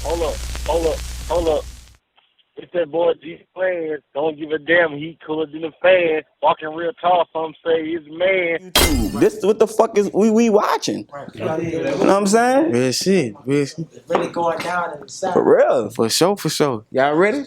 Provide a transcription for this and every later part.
Hold up, hold up, hold up. It's that boy G Plans. Don't give a damn. He cooler than a fan. Walking real tall. Some say he's a man. YouTube. This what the fuck is we watching? Right. You know what I'm saying? Real shit, real shit. It's really going down in the south. For real. For sure, for sure. Y'all ready?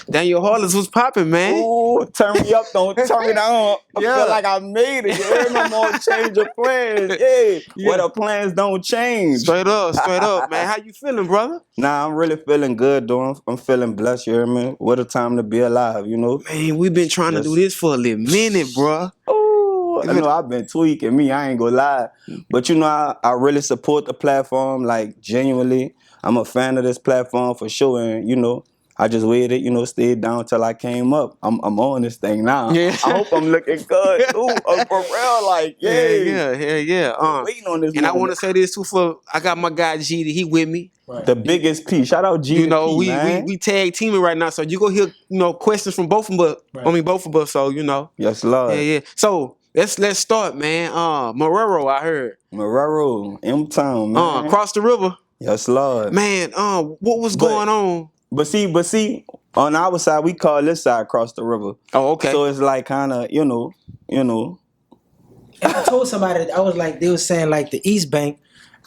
Daniel Heartless was popping, man. Ooh, turn me up, don't turn me down. I Yeah. feel like I made it. You heard me? I'm on change of plans. Yeah. Where the plans don't change. Straight up, man. How you feeling, brother? Nah, I'm really feeling good, though. I'm feeling blessed, you hear me? What a time to be alive, you know? Man, we've been trying to do this for a little minute, bruh. Oh, I know I've been tweaking me. I ain't gonna lie. But you know, I really support the platform, like genuinely. I'm a fan of this platform for sure. And you know, I just waited, you know, stayed down till I came up. I'm on this thing now. Yeah. I hope I'm looking good too. For real, like, Yeah. waiting on this. And I want to say this too I got my guy G, he with me. Right. the biggest P. Shout out G. You know, P, man. we tag teaming right now, so you go hear questions from both of us. Right. I mean both of us. So you know, Yes, Lord. yeah. So let's start, man. Morero, I heard. Morero, M-Town, man. Across the river, Yes, Lord. man. What was going on? But see, on our side, we call this side across the river. Oh, okay. So it's like kind of, you know. And I told somebody, I was like, they was saying like the East Bank.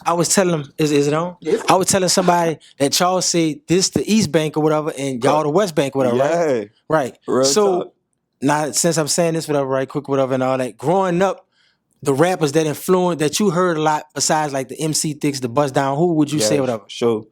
I was telling them, is it on? Yes. I was telling somebody that Charles said this the East Bank or whatever, and y'all the West Bank or whatever, right? Yeah. Right. Real So talk. now, since I'm saying this, whatever, right, quick, whatever, and all that, growing up, the rappers that influenced, that you heard a lot, besides like the MC Thicks, the Bust Down, who would you say, whatever? Sure.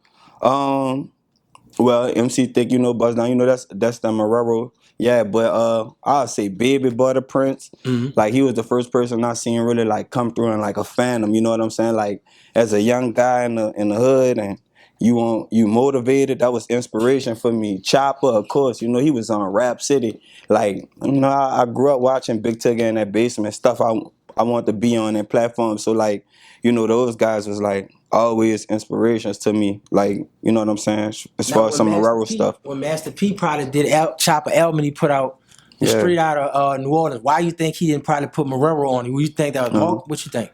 Well, MC Thick, you know, Buzz Down, you know, that's the Morero. Yeah, but I'll say Baby Butter Prince. Like he was the first person I seen really like come through and like a phantom, you know what I'm saying? Like as a young guy in the hood and you motivated, that was inspiration for me. Chopper, of course, you know, he was on Rap City. Like, you know, I grew up watching Big Tigger in that basement, stuff I wanted to be on that platform. So like, you know, those guys was like always inspirations to me. Like, you know what I'm saying? As far as some Morero stuff. When Master P probably did Chopper album he put out straight out of New Orleans, why you think he didn't probably put Morero on it? You think that was Mark? What you think?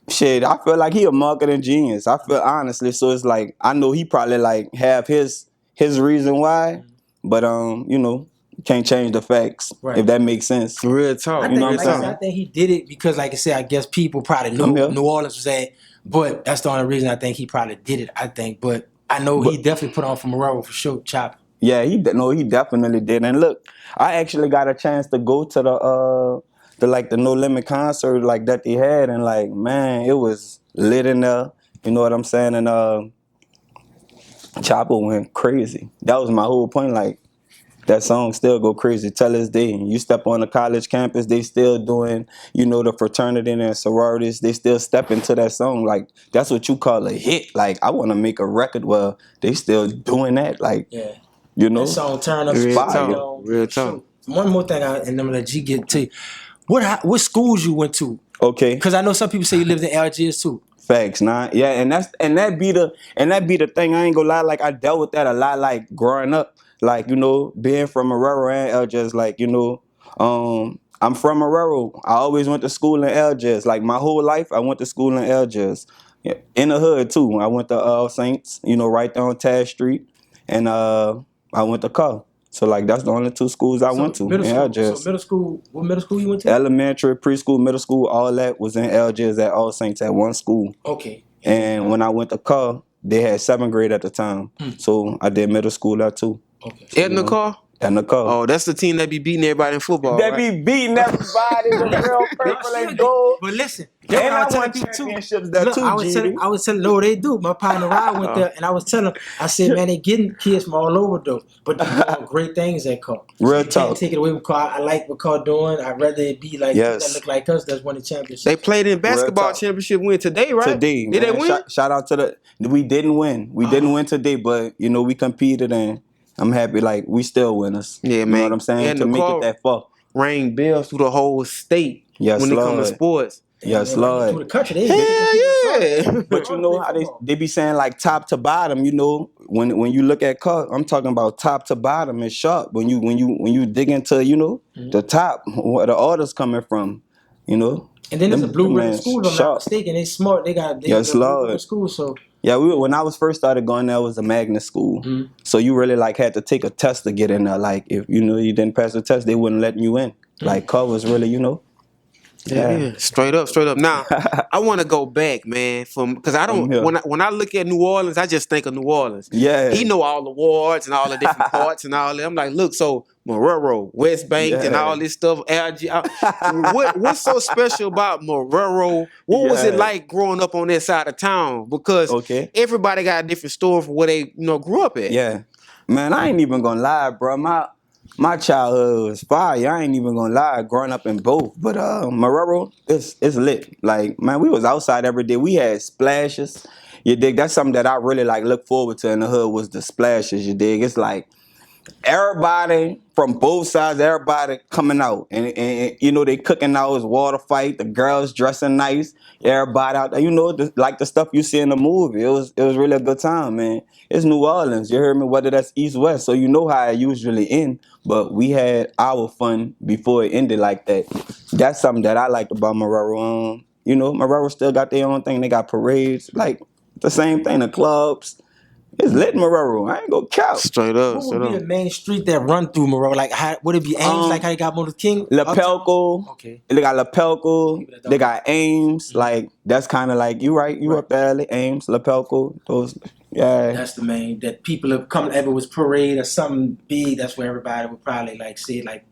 Shit, I feel like he a marketing genius. I feel honestly, so it's like I know he probably like have his reason why, but you know, can't change the facts if that makes sense. Real talk. I think, I think he did it because, like I said, I guess people probably knew New Orleans was at, but that's the only reason I think he probably did it. I think, but I know he definitely put on for Morero for sure. Chopper. Yeah, he definitely did. And look, I actually got a chance to go to the No Limit concert like that they had, and like man, it was lit in there. You know what I'm saying? And Chopper went crazy. That was my whole point. Like that song still go crazy till this day. You step on the college campus, they still doing, you know, the fraternity and sororities. They still step into that song. Like that's what you call a hit. Like I want to make a record where they still doing that. Like you know, that song turn up. Real talk. One more thing, and I'm gonna let G get to you. What schools you went to? Okay. Because I know some people say you lived in Algiers too. Facts, nah. Yeah, and that be the thing. I ain't gonna lie, like I dealt with that a lot, like growing up. Like, you know, being from Morero and Algiers, like, you know, I'm from Morero. I always went to school in Algiers. Like my whole life I went to school in Algiers. Yeah, in the hood too. I went to All Saints, you know, right there on Tash Street. And I went to Carr. So like that's the only two schools I went to in Algiers. So middle school, what middle school you went to? Elementary, preschool, middle school, all that was in Algiers at All Saints at one school. Okay. And when I went to Carr, they had 7th grade at the time. So I did middle school there too. Okay. Edna Carr? Edna Carr. Oh, that's the team that be beating everybody in football. That be beating everybody, the real purple and gold. But listen, and I won championships there too, I was telling, no, they do. My partner Ryan went there, and I was telling him, I said, man, they getting kids from all over though, but they're doing great things at Carr. Real talk. Can't take it away from Carr. I like what Carr doing. I'd rather it be like that look like us that's won the championship. They played in basketball championship win today, right? Today, did they win? Shout out to we didn't win. We didn't win today, but you know we competed and I'm happy. Like we still winners. Yeah, man. You know what I'm saying? And to make it that far, rang bells through the whole state. Yes, when it comes to sports. Yes, Lord. Through the country, yeah. But you know how they be saying like top to bottom. You know when you look at Carr, I'm talking about top to bottom and sharp. When you dig into the top, where the orders coming from, you know. And then there's a Blue Ribbon man School, if I'm not mistaken. They smart. They got yes, Blue Ribbon Lord. School. So yeah, when I was first started going there, it was a magnet school. Mm-hmm. So you really like had to take a test to get in there. Like if you didn't pass the test, they wouldn't let you in. Like covers really, Yeah, straight up. Now, I want to go back, man, because I don't. When I look at New Orleans, I just think of New Orleans. Yeah. He know all the wards and all the different parts and all that. I'm like, look, so Morero, West Bank, and all this stuff. What's so special about Morero? What was it like growing up on that side of town? Because everybody got a different story for where they grew up at. Yeah, man, I ain't even gonna lie, bro. My childhood was fire. I ain't even gonna lie, growing up in both. But Morero, it's lit. Like, man, we was outside every day. We had splashes. You dig? That's something that I really like look forward to in the hood was the splashes. You dig? It's like everybody from both sides, everybody coming out, and they cooking out his water fight. The girls dressing nice. Everybody out there, like the stuff you see in the movie. It was really a good time, man. It's New Orleans, you heard me. Whether that's East West, so you know how it usually end. But we had our fun before it ended like that. That's something that I liked about Morero. Morero still got their own thing. They got parades, like the same thing. The clubs. It's lit Morero. I ain't gonna count. Straight up. What would be the main street that run through Morero? Like, would it be Ames? Like how they got Luther King? Lapelco. Okay. They got Lapelco. They got Ames. Mm-hmm. Like that's kind of like you right. You up there, Ames, Lapelco. Those. Yeah. That's the main that people have come. If it was parade or something big, that's where everybody would probably like see it. Like.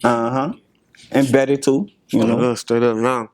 And Betty too. Straight up now.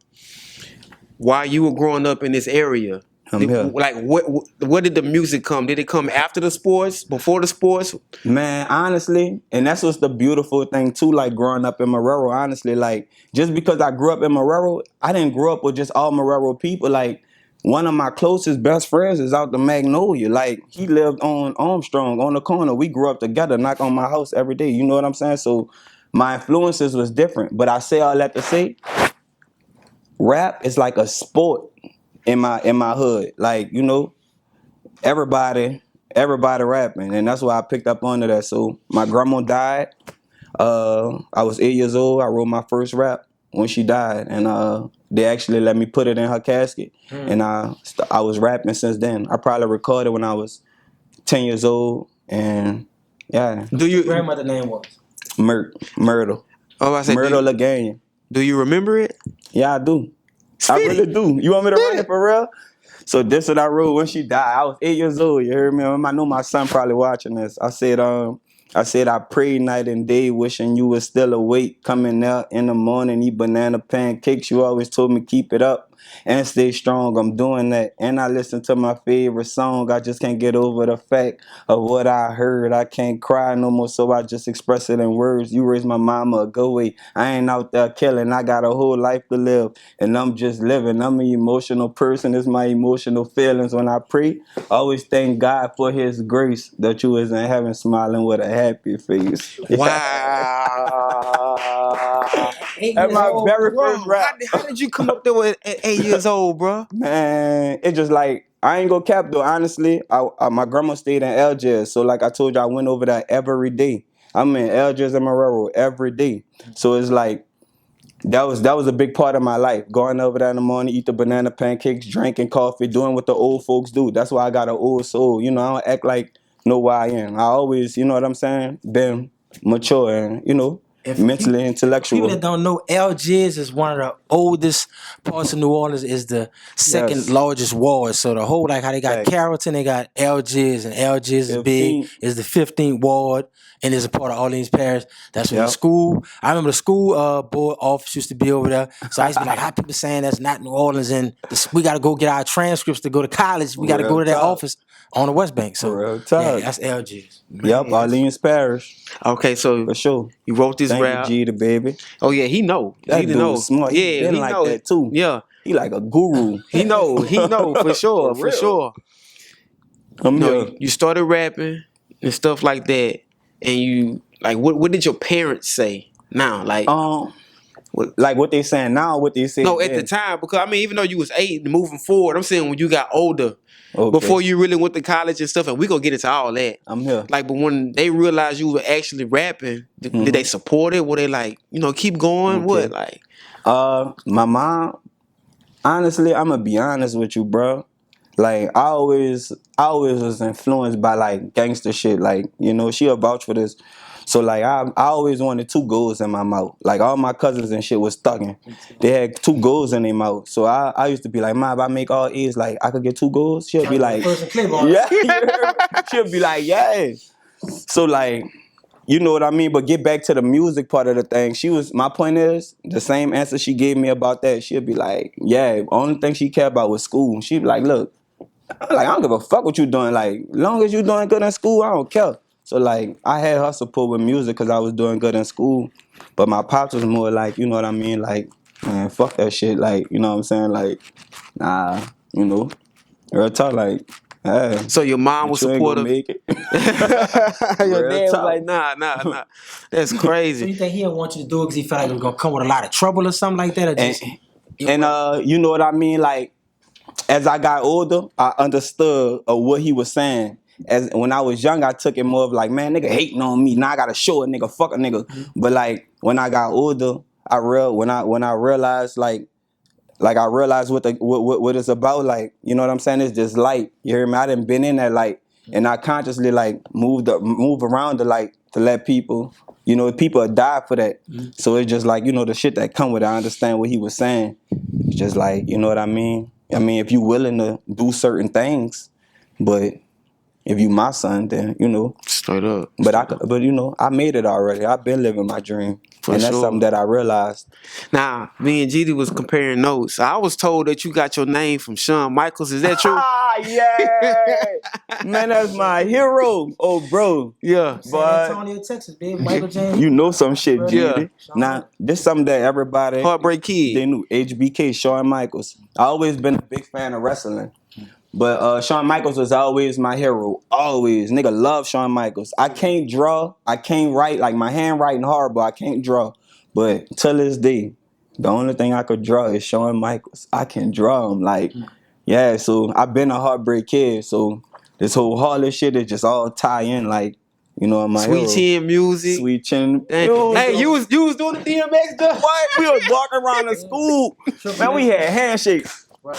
While you were growing up in this area. Like what did the music come? Did it come after the sports, before the sports? Man, honestly, and that's what's the beautiful thing too. Like growing up in Morero, honestly, like just because I grew up in Morero, I didn't grow up with just all Morero people. Like one of my closest best friends is out the Magnolia. Like he lived on Armstrong on the corner. We grew up together, knock on my house every day. You know what I'm saying? So my influences was different. But I say all that to say, rap is like a sport. In my hood, like everybody rapping, and that's why I picked up onto that. So my grandma died. I was 8 years old. I wrote my first rap when she died, and they actually let me put it in her casket, and I was rapping since then. I probably recorded when I was 10 years old, and yeah. Do your grandmother name was Myrtle? Oh, I said Myrtle Lagain. Do you remember it? Yeah, I do. I really do. You want me to run it for real? So this what I wrote when she died. I was 8 years old. You heard me? I know my son probably watching this. I said, I prayed night and day, wishing you were still awake. Coming out in the morning, eat banana pancakes. You always told me keep it up and stay strong. I'm doing that. And I listen to my favorite song. I just can't get over the fact of what I heard. I can't cry no more, so I just express it in words. You raised my mama, go away. I ain't out there killing. I got a whole life to live, and I'm just living. I'm an emotional person. It's my emotional feelings when I pray. Always thank God for his grace that you was in heaven smiling with a happy face. Wow. That's my very first rap. How did you come up there at 8 years old, bro? Man, it just like, I ain't gonna cap though, honestly. My grandma stayed in Algiers, so like I told you, I went over there every day. I'm in Algiers and Morero every day. So it's like, that was a big part of my life. Going over there in the morning, eat the banana pancakes, drinking coffee, doing what the old folks do. That's why I got an old soul. I don't act like know where I am. I always, you know what I'm saying, been mature and, mentally intellectual. People that don't know, Algiers is one of the oldest parts of New Orleans. Is the second largest ward. So the whole, like how they got Carrollton, they got Algiers, and Algiers is big. Is the 15th ward, and is a part of Orleans Parish. That's where the school. I remember the school board office used to be over there. So I used to be like, how people saying that's not New Orleans, and we got to go get our transcripts to go to college. We got to go to that office on the West Bank. So that's Algiers. Yep, Orleans Parish. Okay, so for sure, you wrote this rap. G the baby. Oh yeah, he know. That dude was smart. He been like that too. Yeah, he like a guru. He know for sure, for sure. You started rapping and stuff like that, and you like what did your parents say now? Like what they saying now? What they say? No, at the time, because I mean, even though you was 8 and moving forward, I'm saying when you got older. Before you really went to college and stuff, and we gonna get into all that. I'm here. Like, but when they realized you were actually rapping, did they support it? Were they like, keep going? What like? My mom honestly, I'm gonna be honest with you, bro. Like I always was influenced by like gangster shit. Like, you know, she'll vouch for this. So like I always wanted 2 goals in my mouth. Like all my cousins and shit was thugging. They had 2 goals in their mouth. So I used to be like, Ma, if I make all A's, like I could get 2 goals. She'll be like, yeah, you heard me? She'll be like, yeah. So like, you know what I mean? But get back to the music part of the thing. My point is, the same answer she gave me about that, she'll be like, yeah, only thing she cared about was school. She'd be like, look, I don't give a fuck what you doing. Like, as long as you doing good in school, I don't care. So like, I had her support with music because I was doing good in school. But my pops was more like, you know what I mean? Like, man, fuck that shit. Like, you know what I'm saying? Like, nah, you know, real talk. Like, hey, so your mom was supportive. Make it. Your dad was like, nah. That's crazy. So you think he didn't want you to do it because he felt like it was gonna come with a lot of trouble or something like that, or just? And you know what I mean? Like, as I got older, I understood what he was saying. As when I was young, I took it more of like, man, nigga hating on me. Now I gotta show a nigga, fuck a nigga. Mm-hmm. But like when I got older, when I realized like I realized what it's about. Like, you know what I'm saying? It's just light. You hear me? I done been in that light, and I consciously like move around the light to let people. You know, people die for that. Mm-hmm. So it's just like, you know, the shit that come with it. I understand what he was saying. It's just like, you know what I mean? I mean, if you willing to do certain things, but if you my son, then, you know. Straight up. But you know, I made it already. I've been living my dream. And that's something that I realized. Now, me and GD was comparing notes. I was told that you got your name from Shawn Michaels. Is that true? Yeah. Man, that's my hero. Oh, bro. Yeah. San Antonio, Texas, baby. Michael James. You know some shit, GD. Yeah. Now, this something that everybody. Heartbreak Kid. They knew. HBK, Shawn Michaels. I always been a big fan of wrestling. But Shawn Michaels was always my hero. Always. Nigga love Shawn Michaels. I can't draw. I can't write. Like, my handwriting horrible. I can't draw. But till this day, the only thing I could draw is Shawn Michaels. I can draw him. Like, yeah, so I've been a Heartbreak Kid. So this whole Heartless shit is just all tie in. Like, you know, my Sweet Chin music. Sweet Chin. Hey, you was doing the DMX stuff? What? We was walking around the school. Man, we had handshakes. Right.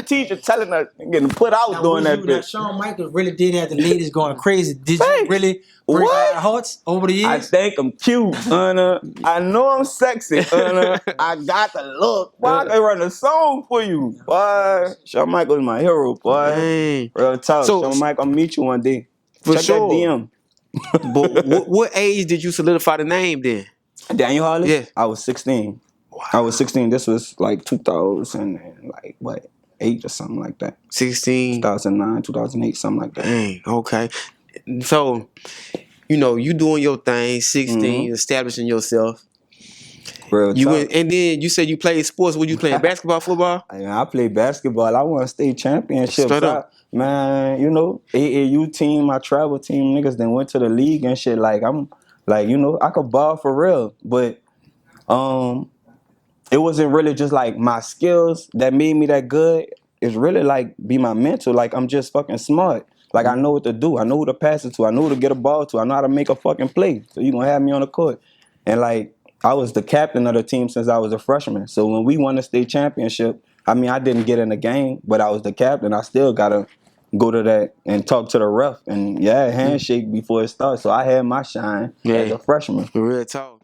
Teacher telling us getting put out now, doing that bitch. Shawn Michaels really did have the ladies going crazy. Did you really break our hearts over the years? I think I'm cute, I know I'm sexy, I got the look. Why I can run a song for you, boy? Shawn Michaels my hero, boy. Dang. Real talk. So, Shawn Michaels, I'll meet you one day. For check sure. That DM. But what age did you solidify the name then? Daniel Heartless? Yeah. I was 16. Wow. I was 16. This was like 2008 or something like that. 16. 2009, 2008, something like that. Dang, okay. So, you know, you doing your thing, 16, establishing yourself. Real you went, and then you said you played sports. Were you playing basketball, football? I played basketball. I won a state championship. Straight up. Man, you know, AAU team, my travel team, niggas then went to the league and shit. Like, I'm like, you know, I could ball for real. But it wasn't really just like my skills that made me that good. It's really like be my mental. Like, I'm just fucking smart. Like, I know what to do. I know who to pass it to. I know who to get a ball to. I know how to make a fucking play. So you gonna have me on the court. And like, I was the captain of the team since I was a freshman. So when we won the state championship, I mean, I didn't get in the game, but I was the captain. I still gotta go to that and talk to the ref and handshake before it starts. So I had my shine as a freshman. Real talk.